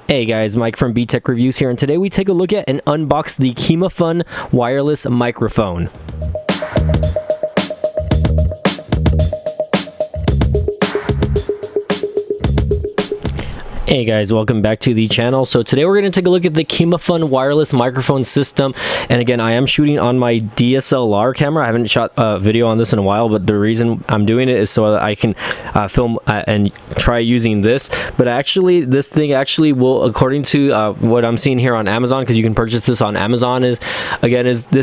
Hey guys, Mike from B-Tech Reviews here, and today we take a look at and unbox the Kimafun wireless microphone. Hey guys, welcome back to the channel. So today we're going to take a look at the Kimafun wireless microphone system. And again, I am shooting on my DSLR camera. I haven't shot a video on this in a while, but the reason I'm doing it is so that I can film and try using this. But actually, this thing actually will, according to what I'm seeing here on Amazon, because you can purchase this on Amazon, this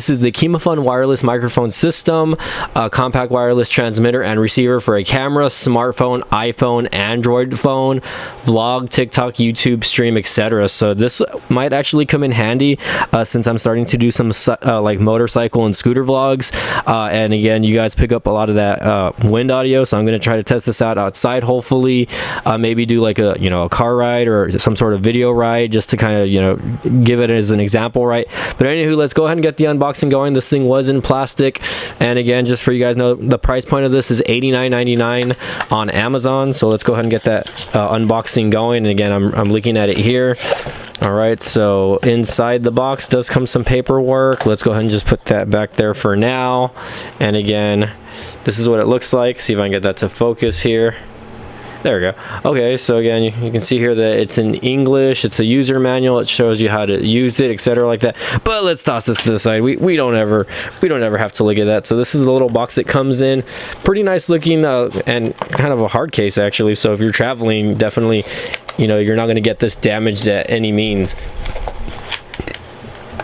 is the Kimafun wireless microphone system, compact wireless transmitter and receiver for a camera, smartphone, iPhone, Android phone, vlog, TikTok, YouTube stream, etc. So this might actually come in handy since I'm starting to do some like motorcycle and scooter vlogs, and again, you guys pick up a lot of that wind audio, so I'm going to try to test this out outside, hopefully maybe do like a a car ride or some sort of video ride, just to kind of give it as an example, right? But anywho, let's go ahead and get the unboxing going. This thing was in plastic, and again, just for you guys know, the price point of this is $89.99 on Amazon. So let's go ahead and get that unboxing going. And again, I'm looking at it here. All right, so inside the box does come some paperwork. Let's go ahead and just put that back there for now. And again, this is what it looks like. See if I can get that to focus here. There we go. Okay, so again, you can see here that it's in English. It's a user manual. It shows you how to use it, etc., like that. But let's toss this to the side. We don't ever have to look at that. So this is the little box that comes in. Pretty nice looking and kind of a hard case actually. So if you're traveling, definitely, you're not going to get this damaged at any means.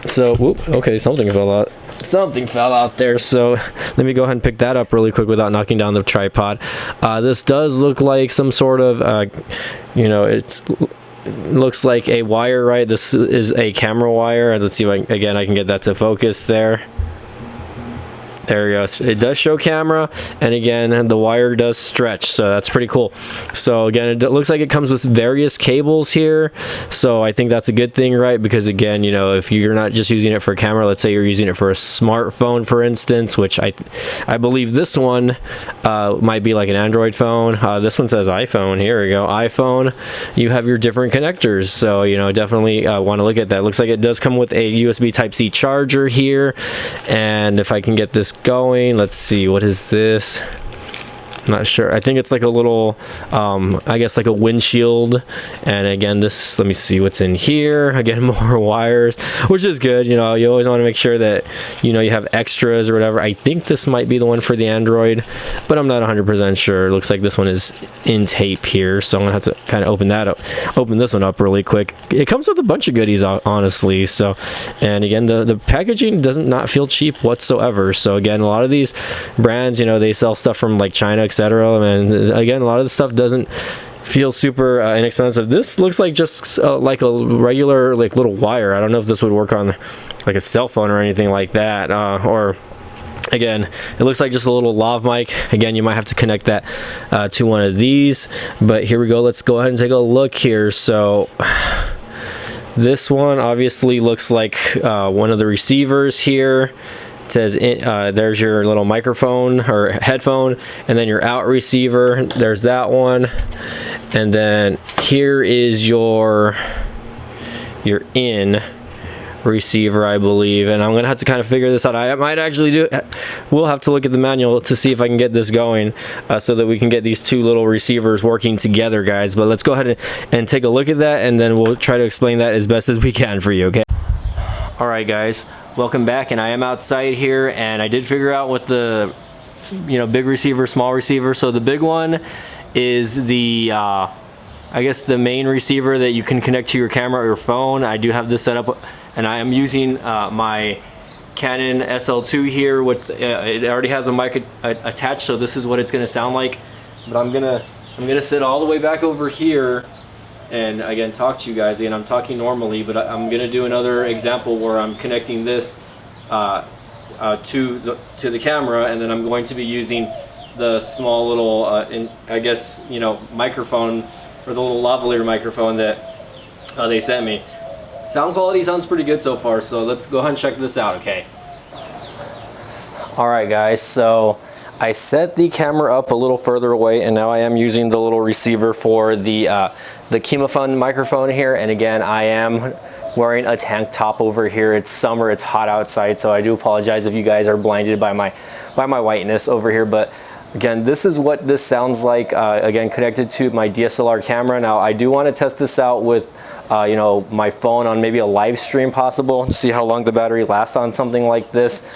So, whoop, okay, something fell out there, so let me go ahead and pick that up really quick without knocking down the tripod. This does look like some sort of it looks like a wire, right? This is a camera wire. Let's see if I can get that to focus there. There we go. It does show camera, and again, the wire does stretch, so that's pretty cool. So again, it looks like it comes with various cables here, so I think that's a good thing, right? Because again, if you're not just using it for a camera, let's say you're using it for a smartphone, for instance, which I believe this one might be like an Android phone. This one says iPhone. Here we go, iPhone. You have your different connectors, so definitely want to look at that. Looks like it does come with a USB Type-C charger here, and if I can get this going, let's see, what is this? I'm not sure. I think it's like a little I guess like a windshield. And again, this, let me see what's in here. Again, more wires, which is good. You always want to make sure that you have extras or whatever. I think this might be the one for the Android, but I'm not 100% sure. It looks like this one is in tape here, so I'm gonna have to kind of open this one up really quick. It comes with a bunch of goodies, honestly. So, and again, the packaging doesn't not feel cheap whatsoever. So again, a lot of these brands, they sell stuff from like China, etc. And again, a lot of the stuff doesn't feel super inexpensive. This looks like just like a regular like little wire. I don't know if this would work on like a cell phone or anything like that, or again, it looks like just a little lav mic. Again, you might have to connect that to one of these, but here we go. Let's go ahead and take a look here. So this one obviously looks like one of the receivers here. It says there's your little microphone or headphone, and then your out receiver, there's that one, and then here is your in receiver, I believe. And I'm gonna have to kind of figure this out. I might actually we'll have to look at the manual to see if I can get this going, so that we can get these two little receivers working together, guys. But let's go ahead and take a look at that, and then we'll try to explain that as best as we can for you. Okay, all right guys, welcome back. And I am outside here, and I did figure out what the big receiver, small receiver. So the big one is the I guess the main receiver that you can connect to your camera or your phone. I do have this set up, and I am using my Canon SL2 here with it already has a mic attached, so this is what it's going to sound like. But I'm gonna sit all the way back over here and again talk to you guys. Again, I'm talking normally, but I'm gonna do another example where I'm connecting this to the camera, and then I'm going to be using the small little I guess microphone, or the little lavalier microphone that they sent me. Sound quality sounds pretty good so far, so let's go ahead and check this out. Okay. All right guys, so I set the camera up a little further away, and now I am using the little receiver for the Kimafun microphone here. And again, I am wearing a tank top over here. It's summer, it's hot outside, so I do apologize if you guys are blinded by my whiteness over here. But again, this is what this sounds like, again, connected to my DSLR camera. Now, I do want to test this out with you know, my phone on maybe a live stream possible, see how long the battery lasts on something like this.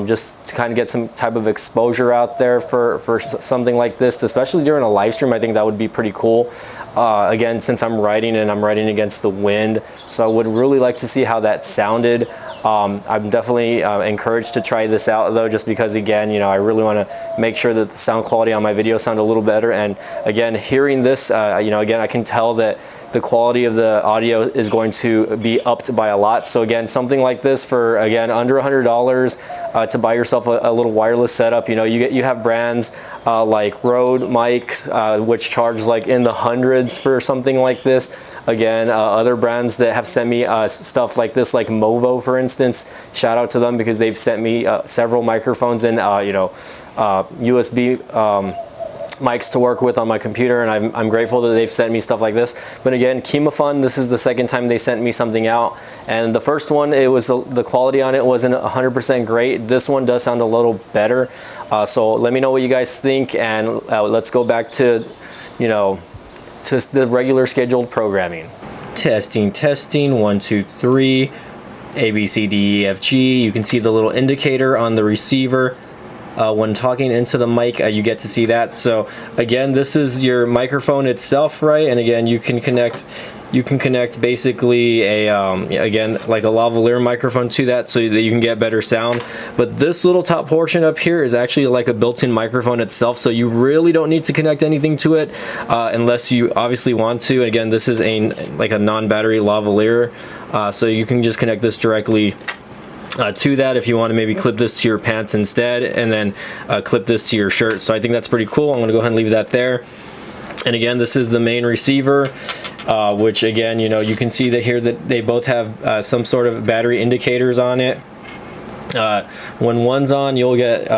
Just to kind of get some type of exposure out there for something like this, especially during a live stream. I think that would be pretty cool. Again, since I'm riding and I'm riding against the wind, so I would really like to see how that sounded. I'm definitely encouraged to try this out though, just because again, you know, I really want to make sure that the sound quality on my video sound a little better. And again, hearing this, you know, again, I can tell that the quality of the audio is going to be upped by a lot. So again, something like this for, again, under $100 to buy yourself a little wireless setup. You know, you have brands like Rode mics, which charge like in the hundreds for something like this. Again, other brands that have sent me stuff like this, like Movo, for instance. Shout out to them because they've sent me several microphones and you know, USB mics to work with on my computer, and I'm grateful that they've sent me stuff like this. But again, Kimafun, this is the second time they sent me something out, and the first one, it was the quality on it wasn't 100% great. This one does sound a little better. So let me know what you guys think, and let's go back to, you know, to the regular scheduled programming. Testing, 1, 2, 3, A, B, C, D, E, F, G. You can see the little indicator on the receiver. When talking into the mic, you get to see that. So again, this is your microphone itself, right? And again, you can connect basically a again, like a lavalier microphone to that, so that you can get better sound. But this little top portion up here is actually like a built-in microphone itself, so you really don't need to connect anything to it unless you obviously want to. Again, this is like a non-battery lavalier, so you can just connect this directly to that if you want to maybe clip this to your pants instead, and then clip this to your shirt. So I think that's pretty cool. I'm going to go ahead and leave that there. And again, this is the main receiver, which again, you know, you can see that here that they both have some sort of battery indicators on it. When one's on, you'll get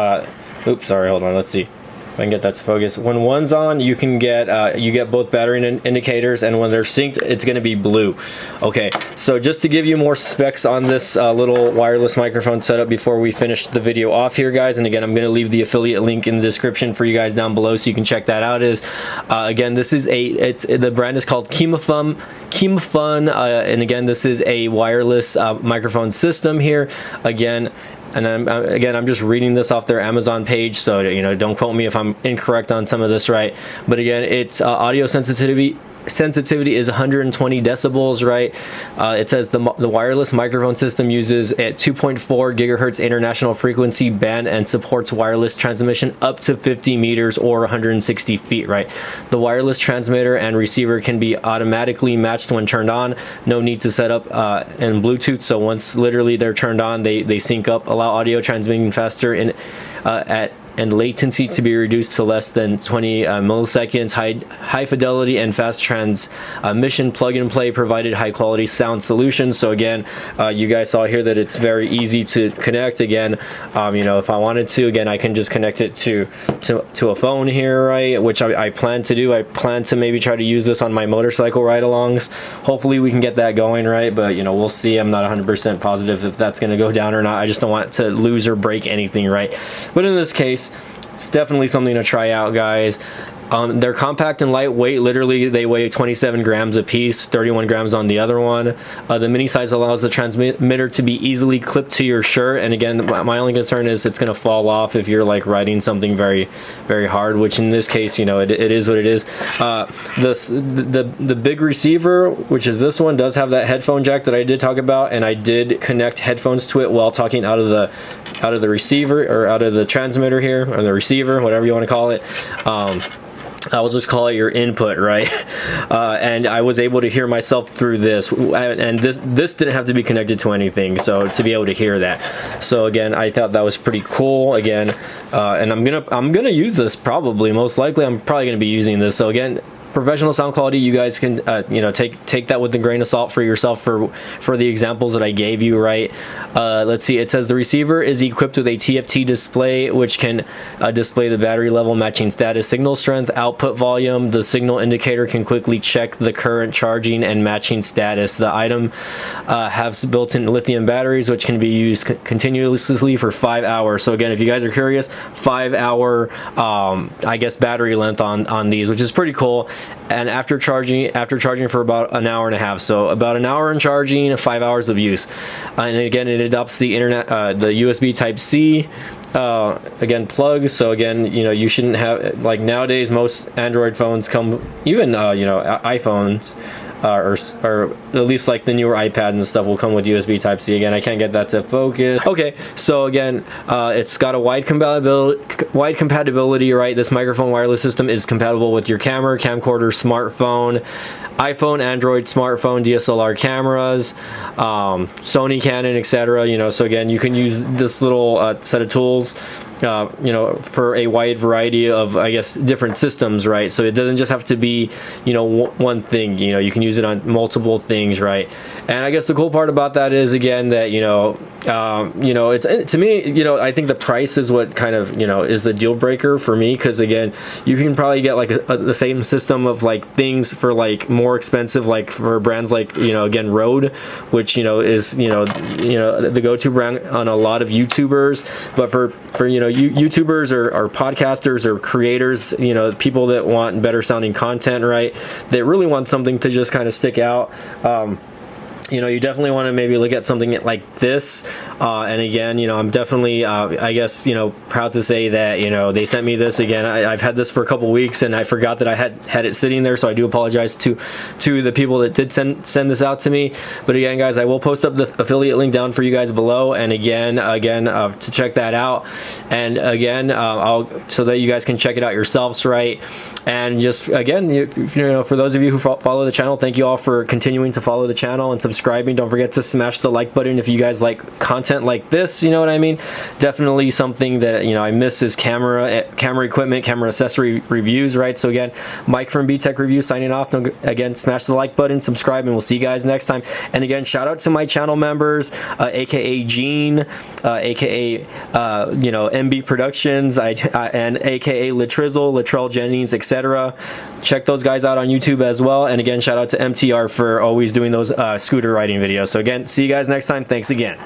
oops, sorry, hold on, let's see if I can get that to focus. When one's on, you can get you get both battery indicators, and when they're synced, it's going to be blue. Okay, so just to give you more specs on this little wireless microphone setup before we finish the video off here, guys, and again, I'm going to leave the affiliate link in the description for you guys down below so you can check that out. Again, this is the brand is called Kimafun, and again, this is a wireless microphone system here. Again, and I'm just reading this off their Amazon page, so you know, don't quote me if I'm incorrect on some of this, right? But again, it's audio sensitivity is 120 decibels, right? It says the wireless microphone system uses a 2.4 gigahertz international frequency band and supports wireless transmission up to 50 meters or 160 feet, right? The wireless transmitter and receiver can be automatically matched when turned on. No need to set up in Bluetooth, so once literally they're turned on, they sync up, allow audio transmitting faster and latency to be reduced to less than 20 milliseconds, high fidelity and fast transmission, plug and play, provided high quality sound solutions. So again, you guys saw here that it's very easy to connect. Again, you know, if I wanted to, again, I can just connect it to a phone here, right? Which I plan to do. I plan to maybe try to use this on my motorcycle ride-alongs. Hopefully we can get that going, right? But you know, we'll see. I'm not 100% positive if that's going to go down or not. I just don't want to lose or break anything, right? But in this case, it's definitely something to try out, guys. They're compact and lightweight. Literally, they weigh 27 grams a piece, 31 grams on the other one. The mini size allows the transmitter to be easily clipped to your shirt. And again, my only concern is it's going to fall off if you're like riding something very, very hard, which in this case, you know, it is what it is. The big receiver, which is this one, does have that headphone jack that I did talk about, and I did connect headphones to it while talking out of the receiver, or out of the transmitter here, or the receiver, whatever you want to call it. I will just call it your input, right? And I was able to hear myself through this, and this didn't have to be connected to anything, so to be able to hear that. So again, I thought that was pretty cool. Again, and I'm gonna use this probably, most likely I'm probably gonna be using this. So again, professional sound quality. You guys can you know, take that with a grain of salt for yourself for the examples that I gave you, right? Let's see, it says the receiver is equipped with a TFT display which can display the battery level, matching status, signal strength, output volume. The signal indicator can quickly check the current charging and matching status. The item has built-in lithium batteries which can be used continuously for 5 hours. So again, if you guys are curious, 5 hour I guess battery length on these, which is pretty cool. And after charging for about an hour and a half, so about an hour in charging, 5 hours of use. And again, it adopts the internet, the USB type C again plug. So again, you know, you shouldn't have, like nowadays most Android phones come, even you know, iPhones or at least like the newer iPad and stuff will come with USB type C. Again, I can't get that to focus. Okay, so again, it's got a wide compatibility, right? This microphone wireless system is compatible with your camera, camcorder, smartphone, iPhone, Android, smartphone, DSLR cameras, Sony, Canon, etc. You know, so again, you can use this little set of tools you know, for a wide variety of, I guess, different systems, right? So it doesn't just have to be, you know, one thing. You know, you can use it on multiple things, right? And I guess the cool part about that is, again, that you know, it's, to me, you know, I think the price is what kind of, you know, is the deal breaker for me, because again, you can probably get like the same system of like things for like more expensive, like for brands like, you know, again, Rode, which, you know, is, you know the go-to brand on a lot of YouTubers. But for you know, YouTubers or podcasters or creators, you know, people that want better sounding content, right, they really want something to just kind of stick out. You know, you definitely want to maybe look at something like this. And again, you know, I'm definitely, I guess, you know, proud to say that, you know, they sent me this again. I've had this for a couple weeks and I forgot that I had it sitting there. So I do apologize to the people that did send this out to me. But again, guys, I will post up the affiliate link down for you guys below. And again, to check that out. And again, so that you guys can check it out yourselves, right? And just, again, you know, for those of you who follow the channel, thank you all for continuing to follow the channel and subscribing. Don't forget to smash the like button if you guys like content like this, you know what I mean? Definitely something that, you know, I miss is camera equipment, camera accessory reviews, right? So again, Mike from B-Tech Review signing off. Don't, again, smash the like button, subscribe, and we'll see you guys next time. And again, shout out to my channel members, aka Gene, aka you know, MB Productions, and aka Latrell Jennings, etc. Check those guys out on YouTube as well. And again, shout out to MTR for always doing those scooter riding videos. So again, see you guys next time. Thanks again.